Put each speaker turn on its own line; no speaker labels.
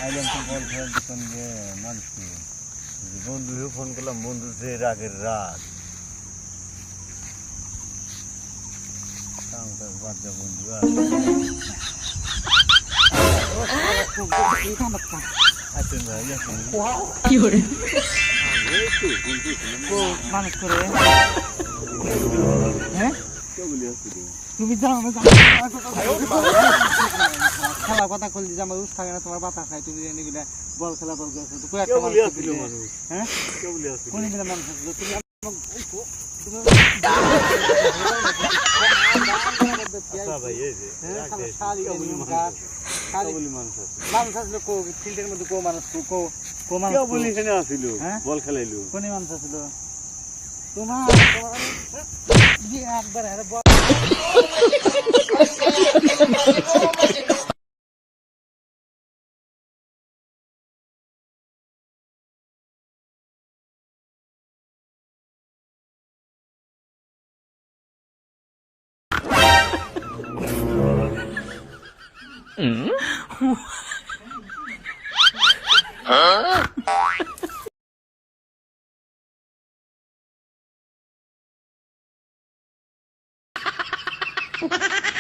আইলাম তো বল খেলার দোকান গিয়ে মানুষকে বন্ধুকে ফোন করলাম, বন্ধু যে রাগের রাগ বাদ দে বন্ধু আসেন ভাই আসেন
কি করে
মানুষ করে হ্যাঁ তুমি খেলা কথা করলি যে আমার উস থাকে না তোমার বাতা খাই তুমি বল খেলা বল হ্যাঁ কোন মানুষ আসলো তুমি মানুষ আসলো ফিল্ডের মধ্যে কো মানুষ
বল খেলাইলো
কোন মানুষ আসলো তোমার একবার
Ha ha ha!